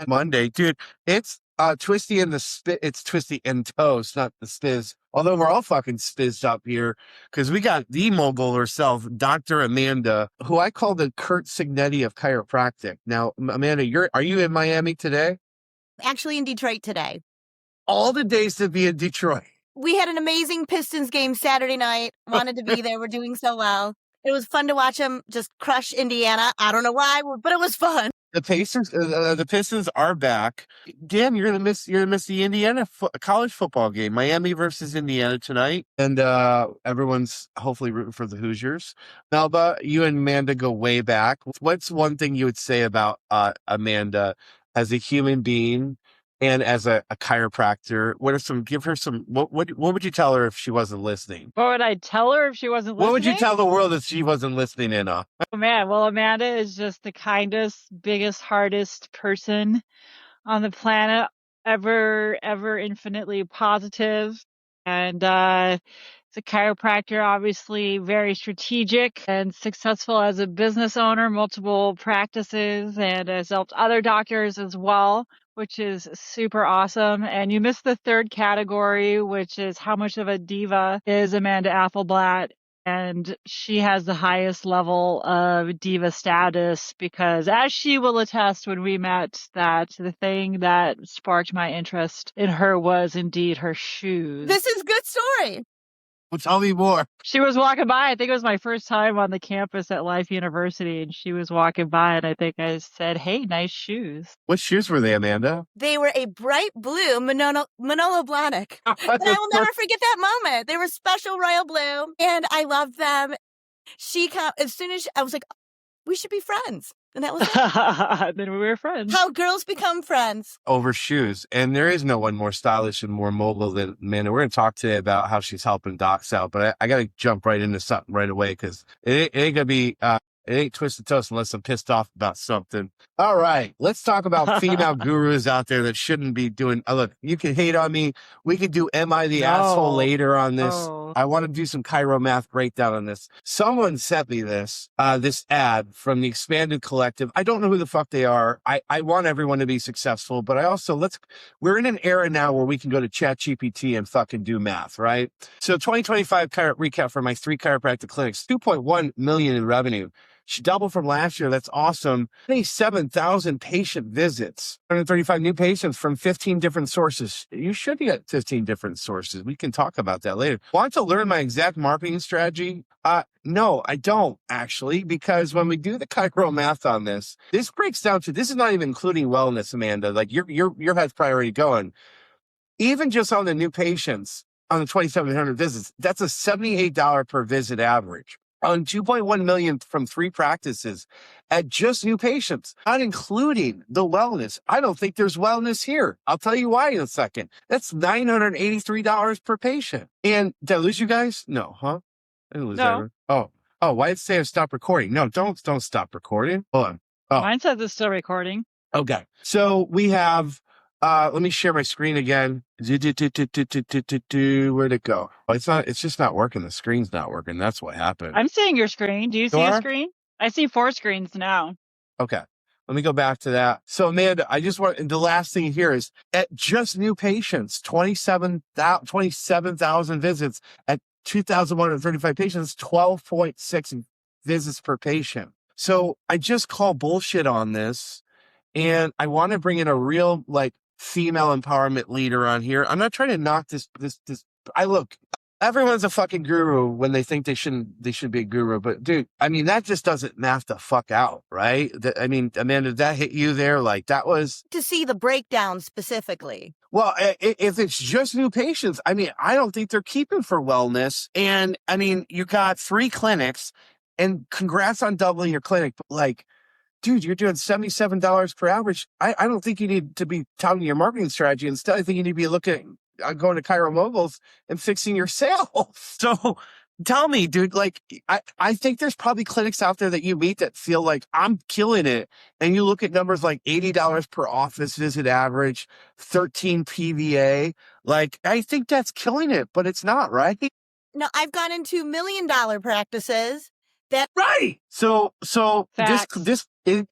Monday, dude. It's twisty in the spit. It's twisty in toast, not the spiz. Although we're all fucking spizzed up here because we got the mogul herself, Dr. Amanda, who I call the Kurt Signetti of chiropractic. Now, Amanda, are you in Miami today? Actually in Detroit today. All the days to be in Detroit. We had an amazing Pistons game Saturday night. Wanted to be there. We're doing so well. It was fun to watch them just crush Indiana. I don't know why, but it was fun. The Pistons are back. Dan, you're gonna miss the Indiana college football game, Miami versus Indiana tonight, and everyone's hopefully rooting for the Hoosiers. Melba, you and Amanda go way back. What's one thing you would say about Amanda as a human being and as a chiropractor? What would you tell her if she wasn't listening? What would I tell her if she wasn't listening? What would you tell the world if she wasn't listening in? Oh man, well, Amanda is just the kindest, biggest, hardest person on the planet, ever infinitely positive. And as a chiropractor, obviously very strategic and successful as a business owner, multiple practices, and has helped other doctors as well, which is super awesome. And you missed the third category, which is how much of a diva is Amanda Appleblatt. And she has the highest level of diva status because, as she will attest when we met, that the thing that sparked my interest in her was indeed her shoes. This is a good story. Well, tell me more. She was walking by. I think it was my first time on the campus at Life University, and she was walking by, and I think I said, "Hey, nice shoes." What shoes were they, Amanda? They were a bright blue Manolo Blahnik. And I will never forget that moment. They were special royal blue, and I loved them. As soon as I was like, we should be friends. And that was it. Then we were friends. How girls become friends. Over shoes. And there is no one more stylish and more mobile than Amanda. We're going to talk today about how she's helping docs out, but I got to jump right into something right away because it ain't going to be, it ain't twisted toast unless I'm pissed off about something. All right. Let's talk about female gurus out there that shouldn't be doing. Look, you can hate on me. We can do Am I the Asshole later on this. No. I want to do some ChiroMath breakdown on this. Someone sent me this ad from the Expanded Collective. I don't know who the fuck they are. I want everyone to be successful, but we're in an era now where we can go to ChatGPT and fucking do math, right? So 2025 recap for my 3 chiropractic clinics, 2.1 million in revenue. She doubled from last year. That's awesome. 27,000 patient visits, 135 new patients from 15 different sources. You should get 15 different sources. We can talk about that later. Want to learn my exact marketing strategy? No, I don't actually, because when we do the ChiroMath on this breaks down to, this is not even including wellness, Amanda. Like your head's priority going. Even just on the new patients, on the 2,700 visits, that's a $78 per visit average. On 2.1 million from 3 practices at just new patients, not including the wellness. I don't think there's wellness here. I'll tell you why in a second. That's $983 per patient. And did I lose you guys? No, huh? I didn't lose No. Oh, why did it say I stop recording? No, don't stop recording. Hold on. Oh. Mine says it's still recording. Okay. So we have, let me share my screen again. Where'd it go? It's just not working. The screen's not working. That's what happened. I'm seeing your screen. Do you see a screen? I see 4 screens now. Okay. Let me go back to that. So Amanda, the last thing here is at just new patients, 27,000 visits at 2,135 patients, 12.6 visits per patient. So I just call bullshit on this. And I want to bring in a real female empowerment leader on here. I'm not trying to knock this. Everyone's a fucking guru when they think they should be a guru. But dude, I mean, that just doesn't math the fuck out, right? Amanda, did that hit you there? Like that was to see the breakdown specifically. Well, if it's just new patients, I mean, I don't think they're keeping for wellness. And I mean, you got 3 clinics and congrats on doubling your clinic. But dude, you're doing $77 per average. I don't think you need to be touting your marketing strategy. Instead, I think you need to be looking at going to Chiro Moguls and fixing your sales. So tell me, dude, I think there's probably clinics out there that you meet that feel like I'm killing it. And you look at numbers like $80 per office visit average, 13 PVA. I think that's killing it, but it's not, right? No, I've gone into $1 million practices. Right. So Facts. this is.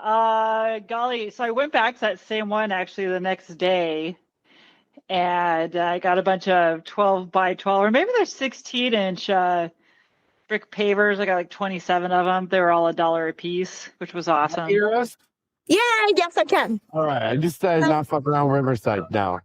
Golly. So I went back to that same one actually the next day, and I got a bunch of 12 by 12, or maybe they're 16-inch brick pavers. I got like 27 of them. They were all $1 a piece, which was awesome. Hear us? Yeah, yes, I can. All right. I just said not fucking around Riverside now.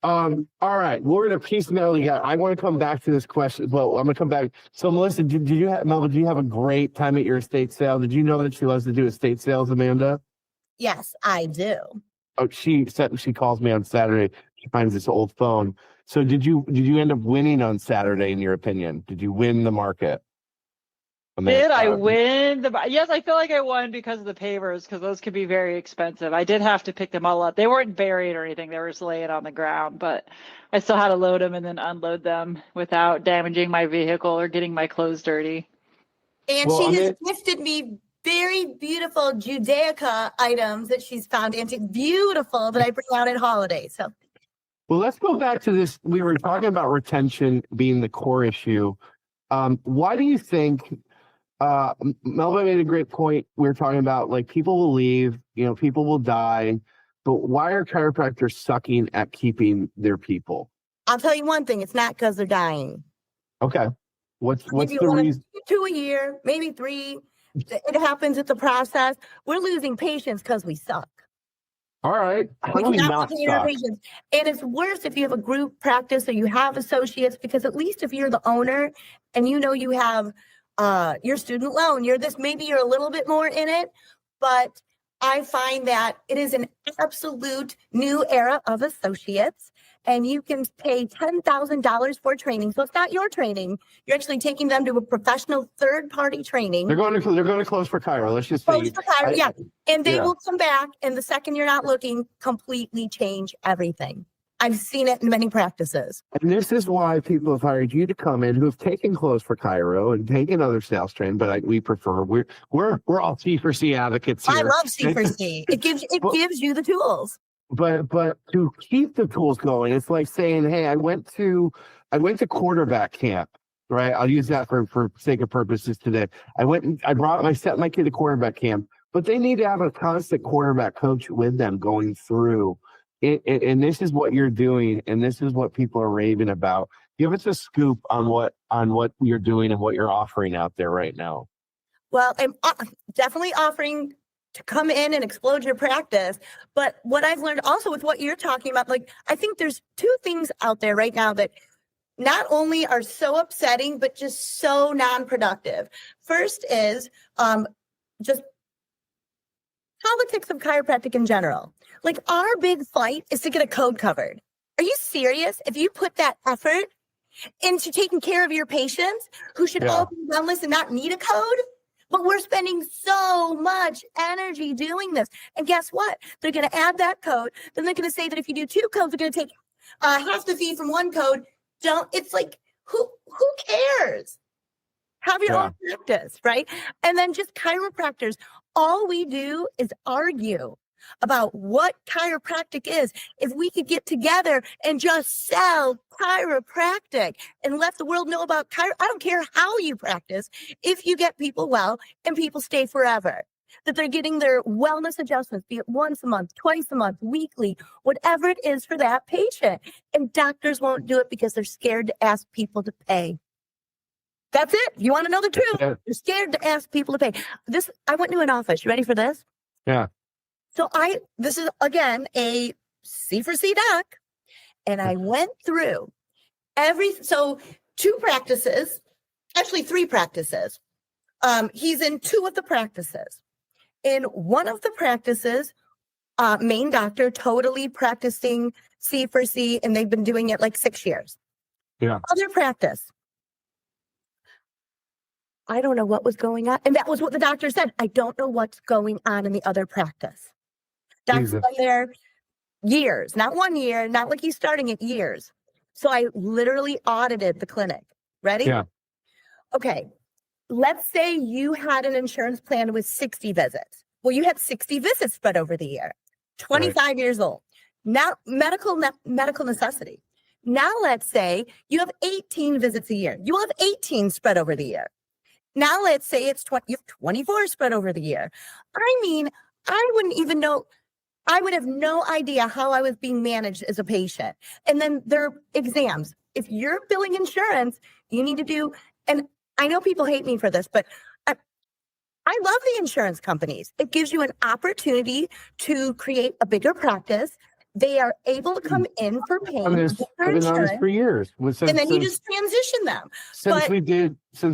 All right. We're gonna piecemeal together. I want to come back to this question. Well, I'm gonna come back. So, Melissa, did you have a great time at your estate sale? Did you know that she loves to do estate sales, Amanda? Yes, I do. Oh, she calls me on Saturday. She finds this old phone. So, did you end up winning on Saturday? In your opinion, did you win the market? Did I win? Yes, I feel like I won because of the pavers, because those could be very expensive. I did have to pick them all up. They weren't buried or anything. They were just laying on the ground, but I still had to load them and then unload them without damaging my vehicle or getting my clothes dirty. And she has gifted me very beautiful Judaica items that she's found antique, beautiful, that I bring out at holidays. So, well, let's go back to this. We were talking about retention being the core issue. Why do you think? Melba made a great point. We were talking about like people will leave, people will die, but why are chiropractors sucking at keeping their people? I'll tell you one thing: it's not because they're dying. Okay, what's the reason? 2 a year, maybe 3. It happens at the process. We're losing patients because we suck. All right, how do we not suck? And it's worse if you have a group practice or you have associates, because at least if you're the owner and you have your student loan, maybe you're a little bit more in it, but I find that it is an absolute new era of associates, and you can pay $10,000 for training. So it's not your training. You're actually taking them to a professional third-party training. They're going to close for Chiro. Let's just say, yeah. And they will come back, and the second you're not looking, completely change everything. I've seen it in many practices. And this is why people have hired you to come in who have taken clothes for Chiro and taken other sales training, but we prefer we're all C4C advocates here. I love C4C. It gives you the tools. But to keep the tools going, it's like saying, hey, I went to quarterback camp, right? I'll use that for sake of purposes today. I set my kid to quarterback camp, but they need to have a constant quarterback coach with them going through. And this is what you're doing, and this is what people are raving about. Give us a scoop on what you're doing and what you're offering out there right now. Well, I'm definitely offering to come in and explode your practice. But what I've learned also with what you're talking about, like, I think there's 2 things out there right now that not only are so upsetting, but just so non-productive. First is just politics of chiropractic in general. Like, our big fight is to get a code covered. Are you serious? If you put that effort into taking care of your patients who should all be wellness and not need a code, but we're spending so much energy doing this. And guess what? They're going to add that code. Then they're going to say that if you do 2 codes, they're going to take half the fee from 1 code. It's like, who cares? Have your own practice, right? And then just chiropractors, all we do is argue about what chiropractic is. If we could get together and just sell chiropractic and let the world know about I don't care how you practice, if you get people well and people stay forever, that they're getting their wellness adjustments, be it once a month, twice a month, weekly, whatever it is for that patient. And doctors won't do it because they're scared to ask people to pay. That's it. You want to know the truth? You're scared to ask people to pay. I went to an office. You ready for this? Yeah. So this is, again, a C4C doc, and I went through 2 practices, actually 3 practices. He's in 2 of the practices. In one of the practices, main doctor, totally practicing C4C, and they've been doing it like 6 years. Yeah. Other practice, I don't know what was going on. And that was what the doctor said. I don't know what's going on in the other practice. Doctor's been there years, not 1 year, not like he's starting it, years. So I literally audited the clinic. Ready? Yeah. Okay. Let's say you had an insurance plan with 60 visits. Well, you had 60 visits spread over the year, 25 years old. Now, medical necessity. Now, let's say you have 18 visits a year. You have 18 spread over the year. Now let's say it's 20, you have 24 spread over the year. I mean, I wouldn't even know. I would have no idea how I was being managed as a patient. And then their exams. If you're billing insurance, you need to do, and I know people hate me for this, but I love the insurance companies. It gives you an opportunity to create a bigger practice. They are able to come in for pain. I've been on this for years. And then you just transition them. Since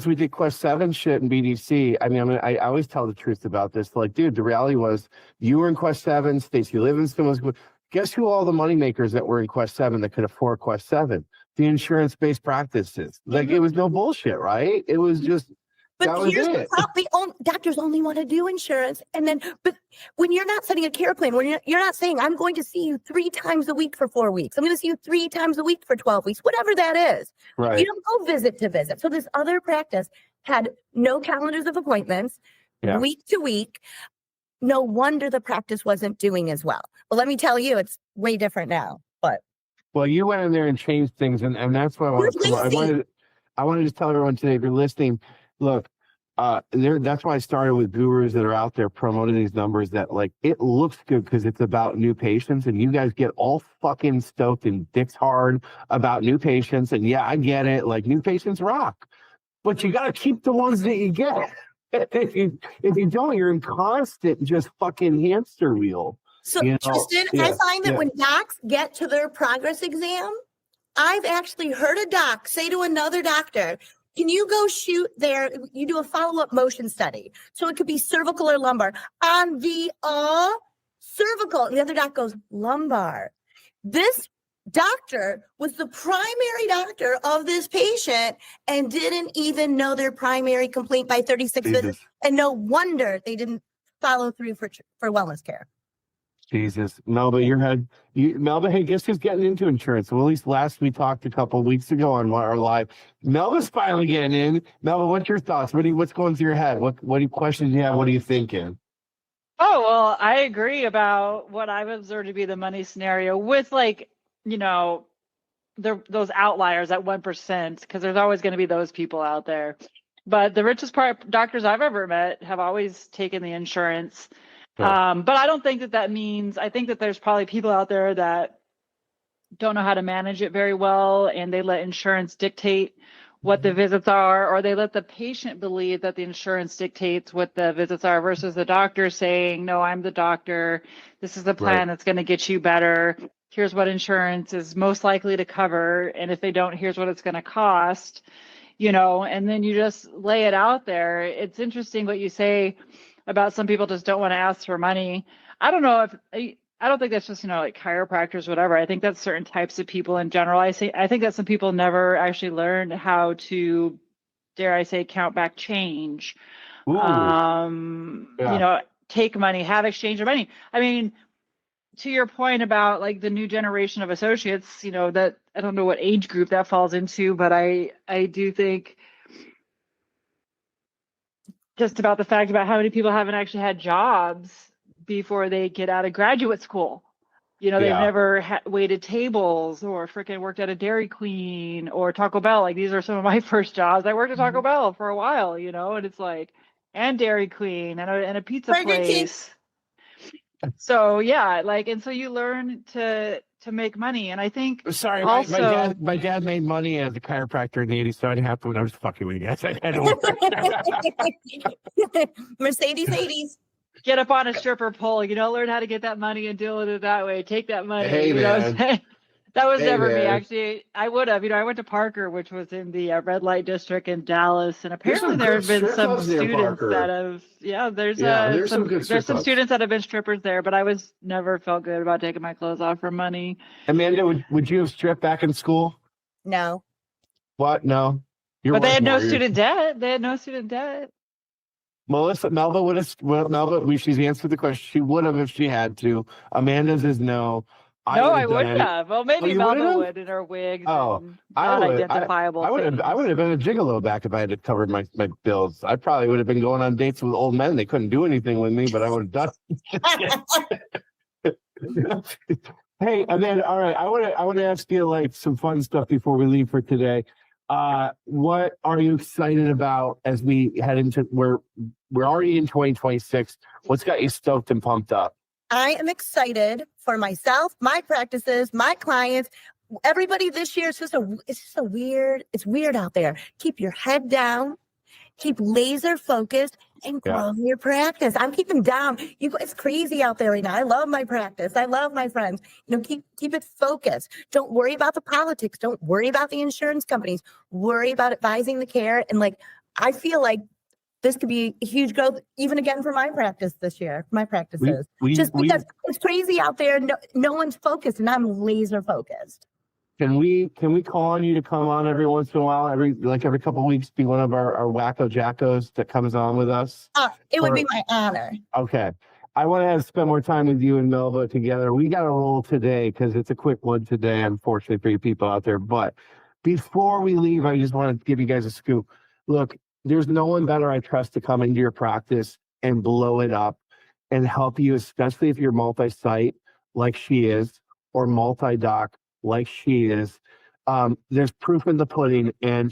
we did Quest 7 shit in BDC, I always tell the truth about this. Like, dude, the reality was you were in Quest 7, Stacey Livingston was. Guess who all the moneymakers that were in Quest 7 that could afford Quest 7? The insurance-based practices. Like, it was no bullshit, right? It was just. But here's the problem. Doctors only want to do insurance. And then, but when you're not setting a care plan, when you're not saying, I'm going to see you 3 times a week for 4 weeks. I'm going to see you 3 times a week for 12 weeks, whatever that is. Right. You don't go visit to visit. So this other practice had no calendars of appointments, week to week. No wonder the practice wasn't doing as well. Well, let me tell you, it's way different now. But well, you went in there and changed things, and that's what I wanted to I wanted to tell everyone today, if you're listening, look, that's why I started with gurus that are out there promoting these numbers that, like, it looks good because it's about new patients, and you guys get all fucking stoked and dicks hard about new patients. And yeah, I get it. Like, new patients rock, but you got to keep the ones that you get. If you don't, you're in constant just fucking hamster wheel. So, Tristan, I find that when docs get to their progress exam, I've actually heard a doc say to another doctor, can you go shoot there? You do a follow-up motion study. So it could be cervical or lumbar. On the cervical. And the other doc goes, lumbar. This doctor was the primary doctor of this patient and didn't even know their primary complaint by 36 visits. And no wonder they didn't follow through for wellness care. Jesus. Melba, Melba, hey, guess who's getting into insurance? Well, at least last we talked a couple of weeks ago on our live. Melba's finally getting in. Melba, what's your thoughts? What's going through your head? What questions do you have? What are you thinking? Oh, well, I agree about what I've observed to be the money scenario with, like, those outliers at 1%, because there's always going to be those people out there. But the richest doctors I've ever met have always taken the insurance. But I don't think that means, I think that there's probably people out there that don't know how to manage it very well, and they let insurance dictate what the visits are, or they let the patient believe that the insurance dictates what the visits are versus the doctor saying, no, I'm the doctor. This is the plan that's going to get you better. Here's what insurance is most likely to cover. And if they don't, here's what it's going to cost, and then you just lay it out there. It's interesting what you say about some people just don't want to ask for money. I don't know I don't think that's just, like chiropractors, whatever. I think that's certain types of people in general. I think that some people never actually learned how to, dare I say, count back change. Take money, have exchange of money. I mean, to your point about like the new generation of associates, that I don't know what age group that falls into, but I do think just about the fact about how many people haven't actually had jobs before they get out of graduate school. They've never waited tables or freaking worked at a Dairy Queen or Taco Bell. Like, these are some of my first jobs. I worked at Taco Bell for a while, and it's like, and Dairy Queen and a pizza place. So and so you learn to make money. And I think also, my dad made money as a chiropractor in the 80s, so I didn't have to when I was fucking with you guys. I had to work. Mercedes 80s. Get up on a stripper pole, learn how to get that money and deal with it that way. Take that money. Hey, man. That was never me, actually. I would have, I went to Parker, which was in the red light district in Dallas. And apparently there have been some students that have, there's some students that have been strippers there, but I never felt good about taking my clothes off for money. Amanda, would you have stripped back in school? No. What? No. But they had no student debt. They had no student debt. Melba would have. She's answered the question. She would have if she had to. Amanda's is no. I wouldn't have. Well, maybe Melba would in her wigs. Oh, identifiable. I would have been a gigolo back if I had covered my bills. I probably would have been going on dates with old men. They couldn't do anything with me, but I would have done. Hey, and then all right. I want to ask you like some fun stuff before we leave for today. What are you excited about as we head into we're already in 2026? What's got you stoked and pumped up? I am excited for myself, my practices, my clients, everybody this year. It's weird out there. Keep your head down, keep laser focused, and grow your practice. I'm keeping down. It's crazy out there right now. I love my practice. I love my friends. Keep it focused. Don't worry about the politics. Don't worry about the insurance companies. Worry about advising the care. And I feel like this could be a huge growth, even again for my practice this year. My practices, just because it's crazy out there. No one's focused, and I'm laser focused. Can we call on you to come on every once in a while, every couple of weeks, be one of our wacko jackos that comes on with us? It would be my honor. Okay. I want to spend more time with you and Melba together. We got to roll today because it's a quick one today, unfortunately, for you people out there. But before we leave, I just want to give you guys a scoop. Look, there's no one better I trust to come into your practice and blow it up and help you, especially if you're multi-site like she is, or multi-doc like she is. There's proof in the pudding, and